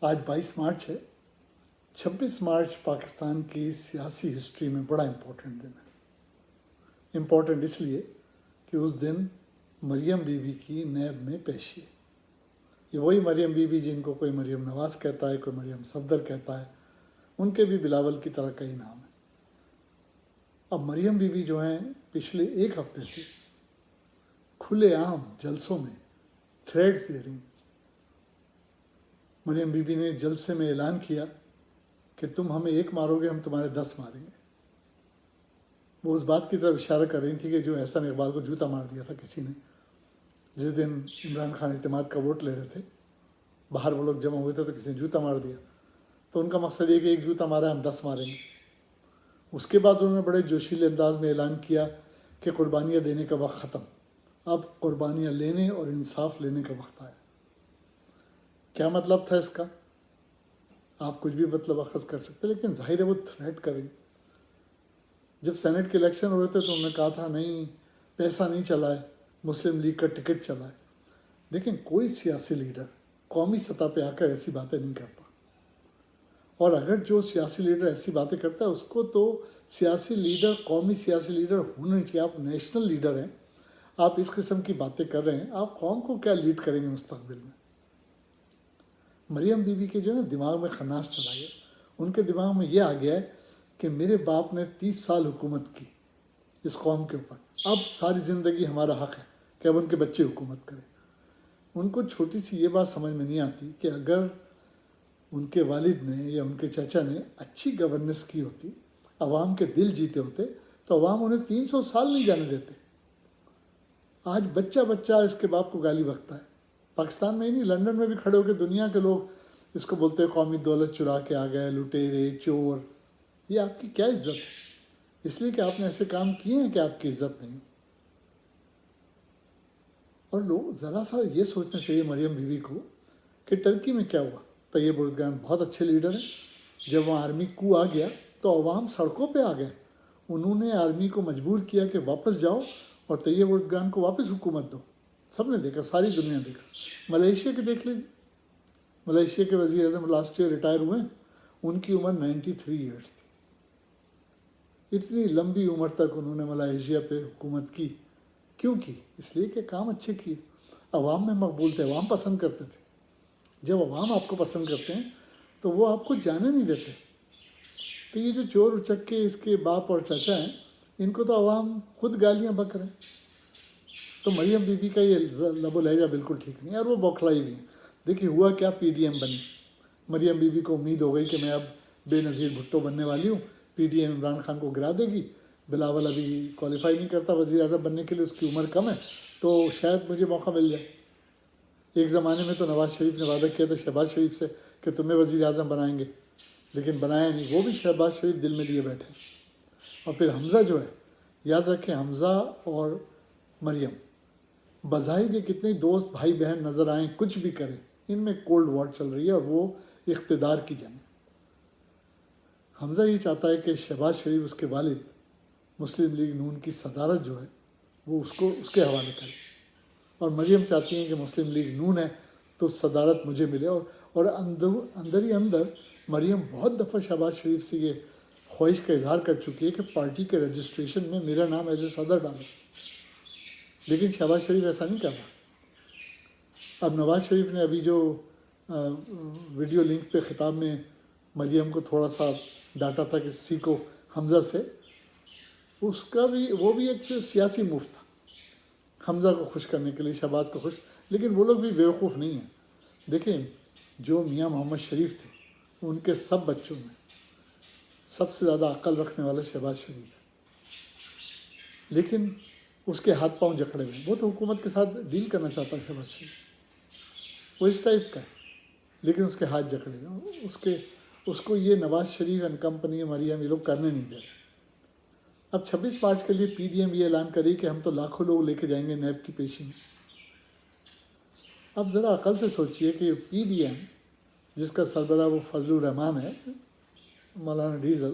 آج 22 مارچ ہے۔ 26 مارچ پاکستان کی سیاسی ہسٹری میں بڑا امپورٹنٹ دن ہے۔ امپورٹنٹ اس لیے کہ اس دن مریم بی بی کی نیب میں پیشی ہے۔ یہ وہی مریم بی بی جن کو کوئی مریم نواز کہتا ہے، کوئی مریم صفدر کہتا ہے، ان کے بھی بلاول کی طرح کئی نام ہیں۔ اب مریم بی بی جو ہیں پچھلے ایک ہفتے سے کھلے عام جلسوں میں تھریڈز دے رہی۔ مریم بی بی نے جلسے میں اعلان کیا کہ تم ہمیں 1 مارو گے، ہم تمہارے 10 ماریں گے۔ وہ اس بات کی طرف اشارہ کر رہی تھی کہ جو احسان اقبال کو جوتا مار دیا تھا کسی نے، جس دن عمران خان اعتماد کا ووٹ لے رہے تھے، باہر وہ لوگ جمع ہوئے تھے تو کسی نے جوتا مار دیا، تو ان کا مقصد یہ کہ ایک جوتا مارا ہے، ہم 10 ماریں گے۔ اس کے بعد انہوں نے بڑے جوشیلے انداز میں اعلان کیا کہ قربانیاں دینے کا وقت ختم، اب قربانیاں لینے اور انصاف لینے کا وقت آیا۔ کیا مطلب تھا اس کا؟ آپ کچھ بھی مطلب اخذ کر سکتے، لیکن ظاہر ہے وہ تھریٹ کر رہی۔ جب سینٹ کے الیکشن ہو رہے تھے تو انہوں نے کہا تھا نہیں پیسہ نہیں چلا ہے، مسلم لیگ کا ٹکٹ چلا ہے۔ دیکھیں کوئی سیاسی لیڈر قومی سطح پہ آ کر ایسی باتیں نہیں کرتا، اور اگر جو سیاسی لیڈر ایسی باتیں کرتا ہے اس کو تو سیاسی لیڈر، قومی سیاسی لیڈر ہونا چاہیے۔ آپ نیشنل لیڈر ہیں، آپ اس قسم کی باتیں کر رہے ہیں، آپ قوم کو کیا لیڈ کریں گے مستقبل میں؟ مریم بی بی کے جو ہے نا دماغ میں خناس چلا گیا، ان کے دماغ میں یہ آ گیا ہے کہ میرے باپ نے 30 سال حکومت کی اس قوم کے اوپر، اب ساری زندگی ہمارا حق ہے کہ اب ان کے بچے حکومت کریں۔ ان کو چھوٹی سی یہ بات سمجھ میں نہیں آتی کہ اگر ان کے والد نے یا ان کے چچا نے اچھی گورننس کی ہوتی، عوام کے دل جیتے ہوتے، تو عوام انہیں 300 سال نہیں جانے دیتے۔ آج بچہ بچہ اس کے باپ کو گالی بکتا ہے، پاکستان میں ہی نہیں لندن میں بھی کھڑے ہو کے دنیا کے لوگ اس کو بولتے ہیں قومی دولت چرا کے آ گئے، لٹیرے، چور۔ یہ آپ کی کیا عزت ہے؟ اس لیے کہ آپ نے ایسے کام کیے ہیں کہ آپ کی عزت نہیں۔ اور لوگ ذرا سا یہ سوچنا چاہیے مریم بی بی کو کہ ٹرکی میں کیا ہوا۔ طیب اردگان بہت اچھے لیڈر ہیں، جب وہاں آرمی کو آ گیا تو عوام سڑکوں پہ آ گئے، انہوں نے آرمی کو مجبور کیا کہ واپس جاؤ اور طیب اردگان کو واپس حکومت دو۔ سب نے دیکھا، ساری دنیا دیکھا۔ ملیشیا کے دیکھ لیجیے، ملیشیا کے وزیر اعظم لاسٹ ایئر ریٹائر ہوئے ہیں، ان کی عمر 93 ایئرس تھی۔ اتنی لمبی عمر تک انہوں نے ملیشیا پہ حکومت کی۔ کیوں کی؟ اس لیے کہ کام اچھے کیے، عوام میں مقبول تھے، عوام پسند کرتے تھے۔ جب عوام آپ کو پسند کرتے ہیں تو وہ آپ کو جانے نہیں دیتے۔ تو یہ جو چور اچک کے اس کے باپ اور چچا ہیں، ان کو تو عوام خود گالیاں بک رہے ہیں۔ تو مریم بی بی کا یہ لب و لہجہ بالکل ٹھیک نہیں ہے، اور وہ بوکھلائی بھی ہیں۔ دیکھیے ہوا کیا، پی ڈی ایم بنی۔ مریم بی بی کو امید ہو گئی کہ میں اب بے نظیر بھٹو بننے والی ہوں، P D M Imran Khan کو گرا دے گی، بلاول ابھی کوالیفائی نہیں کرتا وزیر اعظم بننے کے لیے، اس کی عمر کم ہے، تو شاید مجھے موقع مل جائے۔ ایک زمانے میں تو نواز شریف نے وعدہ کیا تھا شہباز شریف سے کہ تمہیں وزیر اعظم بنائیں گے، لیکن بنایا نہیں، وہ بھی شہباز شریف دل میں لیے بیٹھے۔ اور پھر حمزہ جو ہے، یاد رکھیں حمزہ اور مریم بظاہر یہ کتنے دوست بھائی بہن نظر آئیں، کچھ بھی کریں، ان میں کولڈ وار چل رہی ہے، اور وہ اقتدار کی جنگ۔ حمزہ یہ چاہتا ہے کہ شہباز شریف اس کے والد مسلم لیگ نون کی صدارت جو ہے وہ اس کے حوالے کرے، اور مریم چاہتی ہیں کہ مسلم لیگ نون ہے تو صدارت مجھے ملے۔ اور اندر ہی اندر مریم بہت دفعہ شہباز شریف سے یہ خواہش کا اظہار کر چکی ہے کہ پارٹی کے رجسٹریشن میں میرا نام ایز اے صدر ڈالو، لیکن شہباز شریف ایسا نہیں کر رہا۔ اب نواز شریف نے ابھی جو ویڈیو لنک پہ خطاب میں مریم کو تھوڑا سا ڈانٹا تھا کہ سیکھو حمزہ سے، اس کا بھی وہ بھی ایک سیاسی موو تھا حمزہ کو خوش کرنے کے لیے، شہباز کو خوش، لیکن وہ لوگ بھی بیوقوف نہیں ہیں۔ دیکھیں جو میاں محمد شریف تھے، ان کے سب بچوں میں سب سے زیادہ عقل رکھنے والا شہباز شریف ہے، لیکن اس کے ہاتھ پاؤں جکڑے ہوئے۔ وہ تو حکومت کے ساتھ ڈیل کرنا چاہتا ہے شہباز شریف، وہ اس ٹائپ کا ہے، لیکن اس کے ہاتھ جکڑے ہوئے، اس کو یہ نواز شریف اینڈ کمپنی مریم یہ لوگ کرنے نہیں دے رہے۔ اب 26 مارچ کے لیے پی ڈی ایم یہ اعلان کری کہ ہم تو لاکھوں لوگ لے کے جائیں گے نیب کی پیشی میں۔ اب ذرا عقل سے سوچئے کہ پی ڈی ایم جس کا سربراہ وہ فضل الرحمان ہے، مولانا ڈیزل،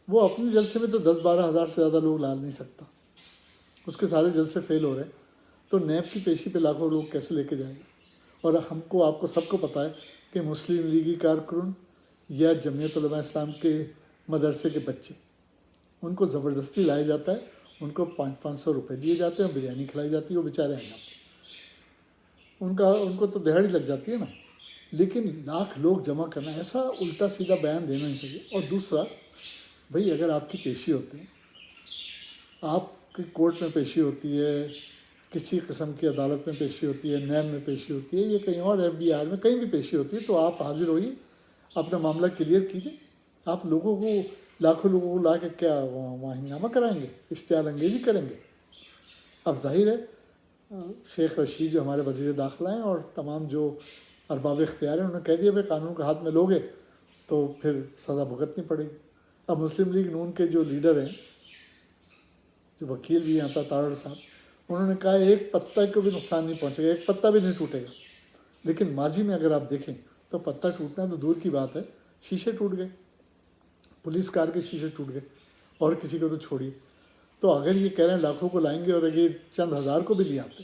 وہ اپنے جلسے میں تو 10-12 ہزار سے زیادہ لوگ لا نہیں سکتا، اس کے سارے جلسے فیل ہو رہے، تو نیب کی پیشی پہ لاکھوں لوگ کیسے لے کے جائیں گے؟ اور ہم کو آپ کو سب کو پتہ ہے کہ مسلم لیگی کارکن یا جمعیت علماء اسلام کے مدرسے کے بچے، ان کو زبردستی لایا جاتا ہے، ان کو 500 روپے دیے جاتے ہیں، بریانی کھلائی جاتی ہے، وہ بیچارے ہیں ان کو تو دہاڑی لگ جاتی ہے نا. لیکن لاکھ لوگ جمع کرنا، ایسا الٹا سیدھا بیان دینا نہیں چاہیے. اور دوسرا، بھئی اگر آپ کی پیشی ہوتی ہے، آپ کی کورٹ میں پیشی ہوتی ہے، کسی قسم کی عدالت میں پیشی ہوتی ہے، نیب میں پیشی ہوتی ہے، یا کہیں اور FBR میں کہیں بھی پیشی ہوتی ہے، تو آپ حاضر ہوئیے، اپنا معاملہ کلیئر کیجیے. آپ لوگوں کو، لاکھوں لوگوں کو لا کے کیا وہاں ہنگامہ کرائیں گے، اشتعال انگیزی کریں گے؟ اب ظاہر ہے شیخ رشید جو ہمارے وزیر داخلہ ہیں اور تمام جو ارباب اختیار ہیں، انہوں نے کہہ دیا بھائی قانون کا ہاتھ میں لوگے تو پھر سزا بھگتنی پڑے گی. اب مسلم لیگ نون کے جو لیڈر ہیں، جو وکیل بھی ہیں تاڑر صاحب، انہوں نے کہا ایک پتہ کو بھی نقصان نہیں پہنچے گا، ایک پتہ بھی نہیں ٹوٹے گا. لیکن ماضی میں اگر آپ دیکھیں تو پتہ ٹوٹنا تو دور کی بات ہے، شیشے ٹوٹ گئے، پولیس کار کے شیشے ٹوٹ گئے، اور کسی کو تو چھوڑیے. تو اگر یہ کہہ رہے ہیں لاکھوں کو لائیں گے اور اگر چند ہزار کو بھی لے آتے،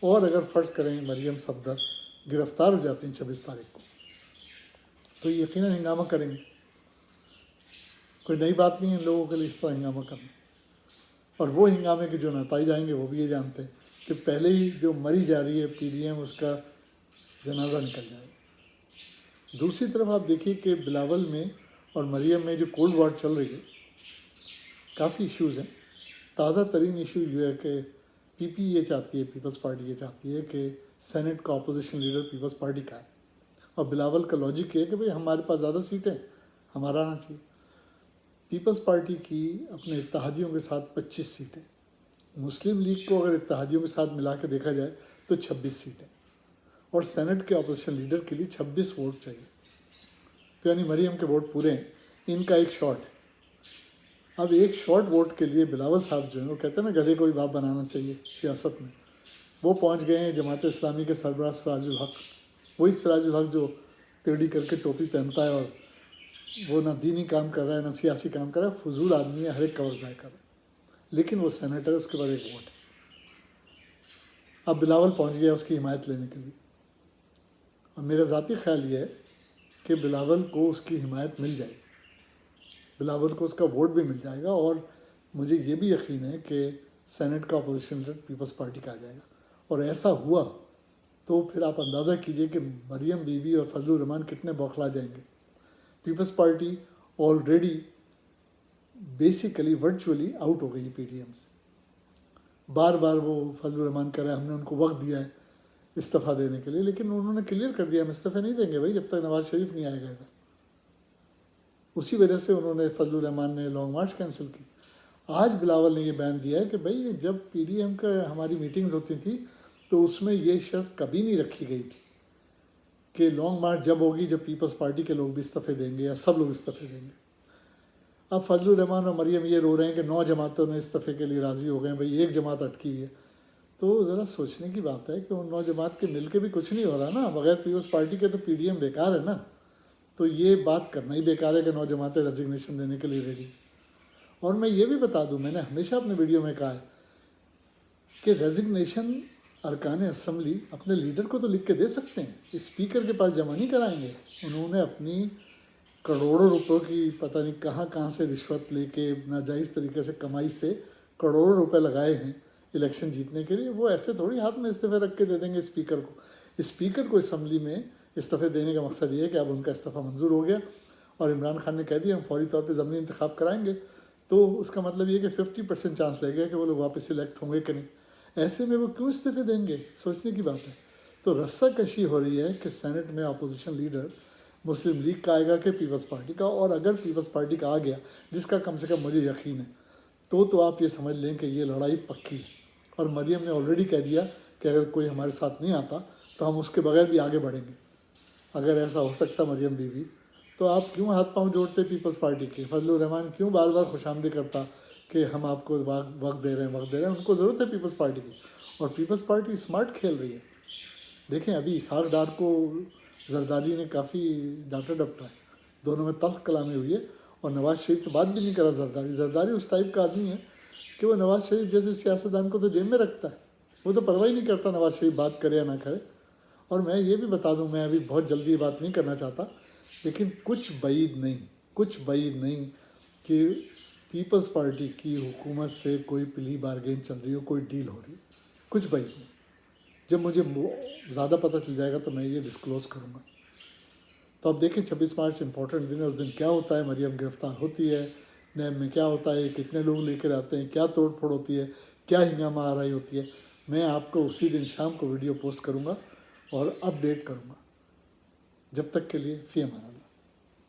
اور اگر فرض کریں مریم صفدر گرفتار ہو جاتی ہیں 26 تاریخ کو، تو یقیناً ہنگامہ کریں گے. کوئی نئی بات نہیں ہے ان لوگوں کے لیے اس طرح ہنگامہ کرنا. اور وہ ہنگامے کے جو نتائج آئیں گے وہ بھی یہ جانتے ہیں کہ پہلے ہی جو مری جا رہی ہے PDM، اس کا جنازہ نکل جائے گا. دوسری طرف آپ دیکھیے کہ بلاول میں اور مریم میں جو کولڈ وار چل رہی ہے، کافی ایشوز ہیں. تازہ ترین ایشو یہ ہے کہ PP یہ چاہتی ہے، پیپلز پارٹی یہ چاہتی ہے کہ سینٹ کا اپوزیشن لیڈر پیپلز پارٹی کا ہے. اور بلاول کا لاجک یہ ہے کہ بھئی ہمارے پاس زیادہ سیٹیں، ہمارا آنا چاہیے. پیپلز پارٹی کی اپنے اتحادیوں کے ساتھ 25 سیٹیں، مسلم لیگ کو اگر اتحادیوں کے ساتھ ملا کے دیکھا جائے تو 26 سیٹیں، اور سینٹ کے اپوزیشن لیڈر کے لیے 26 ووٹ چاہیے. تو یعنی مریم کے ووٹ پورے ہیں، ان کا ایک شارٹ ہے. اب ایک شارٹ ووٹ کے لیے بلاول صاحب جو ہیں، وہ کہتے ہیں نا گدھے کو بھی باپ بنانا چاہیے سیاست میں، وہ پہنچ گئے ہیں جماعت اسلامی کے سربراہ سراج الحق. وہی سراج الحق جو تیڑی کر کے ٹوپی پہنتا ہے اور وہ نہ دینی کام کر رہا ہے نہ سیاسی کام کر رہا ہے، فضول آدمی ہے، ہر ایک کا ضائع کر رہا ہے، لیکن وہ سینیٹر ہے، اس کے بعد ایک ووٹ ہے. اب بلاول پہنچ گیا اس کی حمایت لینے کے لیے. اور میرا ذاتی خیال یہ ہے کہ بلاول کو اس کی حمایت مل جائے گی، بلاول کو اس کا ووٹ بھی مل جائے گا. اور مجھے یہ بھی یقین ہے کہ سینٹ کا اپوزیشن لیڈر پیپلز پارٹی کا آ جائے گا. اور ایسا ہوا تو پھر آپ اندازہ کیجئے کہ مریم بی بی اور فضل الرحمان کتنے بوکھلا جائیں گے. Peoples Party already basically virtually out ہو گئی PDM سے. بار بار وہ فضل الرحمان کہہ رہے ہیں ہم نے ان کو وقت دیا ہے استعفیٰ دینے کے لیے، لیکن انہوں نے کلیئر کر دیا ہم استعفیٰ نہیں دیں گے بھائی جب تک نواز شریف نہیں آئے گا ادھر. اسی وجہ سے انہوں نے، فضل الرحمان نے لانگ مارچ کینسل کی. آج بلاول نے یہ بیان دیا ہے کہ بھائی جب PDM کا ہماری میٹنگز ہوتی تھیں تو اس میں یہ شرط کبھی نہیں رکھی گئی تھی کہ لانگ مارچ جب ہوگی جب پیپلز پارٹی کے لوگ بھی استعفے دیں گے یا سب لوگ استعفے دیں گے. اب فضل الرحمان اور مریم یہ رو رہے ہیں کہ 9 جماعتوں نے استعفے کے لیے راضی ہو گئے ہیں، بھائی ایک جماعت اٹکی ہوئی ہے. تو ذرا سوچنے کی بات ہے کہ ان 9 جماعت کے مل کے بھی کچھ نہیں ہو رہا نا. بغیر پیپلز پارٹی کے تو PDM بیکار ہے نا. تو یہ بات کرنا ہی بیکار ہے کہ 9 جماعتیں ریزگنیشن دینے کے لیے ریڈی. اور میں یہ بھی بتا دوں، میں نے ہمیشہ اپنے ویڈیو میں کہا ہے کہ ریزگنیشن ارکان اسمبلی اپنے لیڈر کو تو لکھ کے دے سکتے ہیں، اسپیکر کے پاس جمع نہیں کرائیں گے. انہوں نے اپنی کروڑوں روپے کی پتہ نہیں کہاں سے رشوت لے کے ناجائز طریقے سے کمائی سے کروڑوں روپے لگائے ہیں الیکشن جیتنے کے لیے. وہ ایسے تھوڑی ہاتھ میں استعفے رکھ کے دے دیں گے اسپیکر کو. اسپیکر کو اسمبلی میں استعفے دینے کا مقصد یہ ہے کہ اب ان کا استعفیٰ منظور ہو گیا اور عمران خان نے کہہ دیا ہم فوری طور پہ ضمنی انتخاب کرائیں گے. تو اس کا مطلب یہ کہ 50% چانس لے گیا کہ وہ لوگ واپس سلیکٹ ہوں گے کہ نہیں. ایسے میں وہ کیوں استعفے دیں گے؟ سوچنے کی بات ہے. تو رسہ کشی ہو رہی ہے کہ سینٹ میں اپوزیشن لیڈر مسلم لیگ کا آئے گا کہ پیپلز پارٹی کا. اور اگر پیپلز پارٹی کا آ گیا، جس کا کم سے کم مجھے یقین ہے، تو آپ یہ سمجھ لیں کہ یہ لڑائی پکی ہے. اور مریم نے آلریڈی کہہ دیا کہ اگر کوئی ہمارے ساتھ نہیں آتا تو ہم اس کے بغیر بھی آگے بڑھیں گے. اگر ایسا ہو سکتا مریم بی بی، تو آپ کیوں ہاتھ پاؤں جوڑتے پیپلز پارٹی کے؟ فضل الرحمان کیوں بار بار خوش آمدید کرتا کہ ہم آپ کو وقت دے رہے ہیں. ان کو ضرورت ہے پیپلز پارٹی کی، اور پیپلز پارٹی اسمارٹ کھیل رہی ہے. دیکھیں ابھی اسحاق ڈار کو زرداری نے کافی ڈانٹا ڈپٹا ہے، دونوں میں تلخ کلامی ہوئی ہے. اور نواز شریف تو بات بھی نہیں کرا. زرداری اس ٹائپ کا آدمی ہے کہ وہ نواز شریف جیسے سیاستدان کو تو جیب میں رکھتا ہے، وہ تو پرواہ ہی نہیں کرتا نواز شریف بات کرے یا نہ کرے. اور میں یہ بھی بتا دوں، میں ابھی بہت جلدی بات نہیں کرنا چاہتا، لیکن کچھ بعید نہیں کہ پیپلز پارٹی کی حکومت سے کوئی پلی بارگین چل رہی ہو، کوئی ڈیل ہو رہی ہو، کچھ بعید نہیں۔ جب مجھے زیادہ پتہ چل جائے گا تو میں یہ ڈسکلوز کروں گا۔ تو اب دیکھیں 26 مارچ امپورٹنٹ دن ہے، اس دن کیا ہوتا ہے، مریم گرفتار ہوتی ہے، نیب میں کیا ہوتا ہے، کتنے لوگ لے کر آتے ہیں، کیا توڑ پھوڑ ہوتی ہے، کیا ہنگامہ آ رہی ہوتی ہے۔ میں آپ کو اسی دن شام کو ویڈیو پوسٹ کروں گا اور اپ ڈیٹ کروں گا۔ جب تک کے لیے فی امان اللہ۔